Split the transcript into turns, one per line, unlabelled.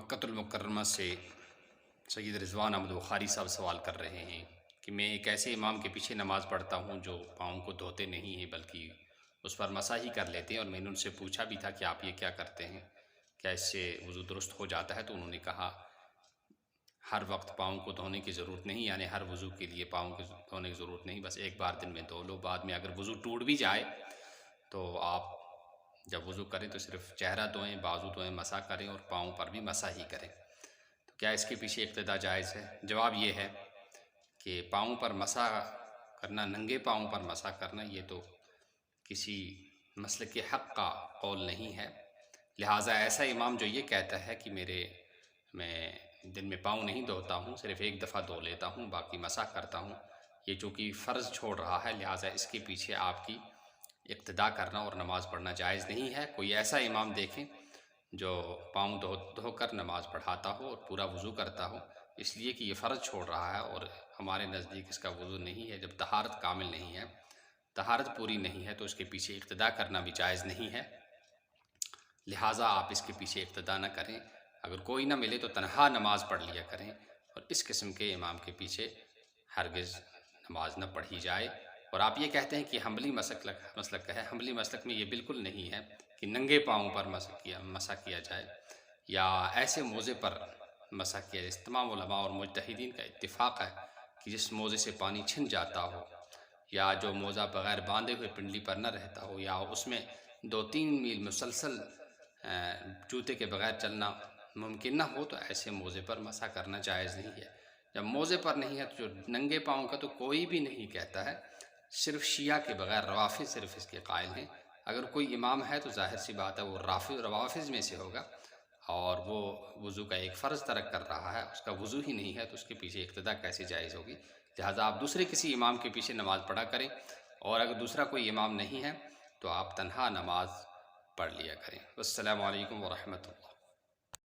مکۃ المکرمہ سے سید رضوان احمد بخاری صاحب سوال کر رہے ہیں کہ میں ایک ایسے امام کے پیچھے نماز پڑھتا ہوں جو پاؤں کو دھوتے نہیں ہیں بلکہ اس پر مسح ہی کر لیتے ہیں، اور میں نے ان سے پوچھا بھی تھا کہ آپ یہ کیا کرتے ہیں، کیا اس سے وضو درست ہو جاتا ہے؟ تو انہوں نے کہا ہر وقت پاؤں کو دھونے کی ضرورت نہیں، یعنی ہر وضو کے لیے پاؤں کو دھونے کی ضرورت نہیں، بس ایک بار دن میں دھو لو، بعد میں اگر وضو ٹوٹ بھی جائے تو آپ جب وضو کریں تو صرف چہرہ دھوئیں، بازو دھوئیں، مسح کریں اور پاؤں پر بھی مسح ہی کریں۔ تو کیا اس کے پیچھے اقتداء جائز ہے؟ جواب یہ ہے کہ پاؤں پر مسح کرنا، ننگے پاؤں پر مسح کرنا، یہ تو کسی مسلک حق کا قول نہیں ہے، لہٰذا ایسا امام جو یہ کہتا ہے کہ میں دن میں پاؤں نہیں دھوتا ہوں، صرف ایک دفعہ دھو لیتا ہوں، باقی مسح کرتا ہوں، یہ چونکہ فرض چھوڑ رہا ہے، لہٰذا اس کے پیچھے آپ کی اقتداء کرنا اور نماز پڑھنا جائز نہیں ہے۔ کوئی ایسا امام دیکھیں جو پاؤں دھو کر نماز پڑھاتا ہو اور پورا وضو کرتا ہو، اس لیے کہ یہ فرض چھوڑ رہا ہے اور ہمارے نزدیک اس کا وضو نہیں ہے، جب طہارت کامل نہیں ہے، طہارت پوری نہیں ہے، تو اس کے پیچھے اقتداء کرنا بھی جائز نہیں ہے، لہٰذا آپ اس کے پیچھے اقتداء نہ کریں۔ اگر کوئی نہ ملے تو تنہا نماز پڑھ لیا کریں، اور اس قسم کے امام کے پیچھے ہرگز نماز نہ پڑھی جائے۔ اور آپ یہ کہتے ہیں کہ حنبلی مسلک ہے، حنبلی مسلک میں یہ بالکل نہیں ہے کہ ننگے پاؤں پر مسح کیا جائے یا ایسے موزے پر مسح کیا جائے۔ تمام علماء اور مجتہدین کا اتفاق ہے کہ جس موزے سے پانی چھن جاتا ہو، یا جو موزہ بغیر باندھے ہوئے پنڈلی پر نہ رہتا ہو، یا اس میں 2-3 میل مسلسل جوتے کے بغیر چلنا ممکن نہ ہو، تو ایسے موزے پر مسح کرنا جائز نہیں ہے۔ جب موزے پر نہیں ہے تو جو ننگے پاؤں کا تو کوئی بھی نہیں کہتا ہے، صرف شیعہ کے بغیر روافض صرف اس کے قائل ہیں۔ اگر کوئی امام ہے تو ظاہر سی بات ہے وہ روافض میں سے ہوگا، اور وہ وضو کا ایک فرض ترک کر رہا ہے، اس کا وضو ہی نہیں ہے، تو اس کے پیچھے اقتداء کیسے جائز ہوگی؟ لہٰذا آپ دوسرے کسی امام کے پیچھے نماز پڑھا کریں، اور اگر دوسرا کوئی امام نہیں ہے تو آپ تنہا نماز پڑھ لیا کریں۔ السلام علیکم ورحمۃ اللہ۔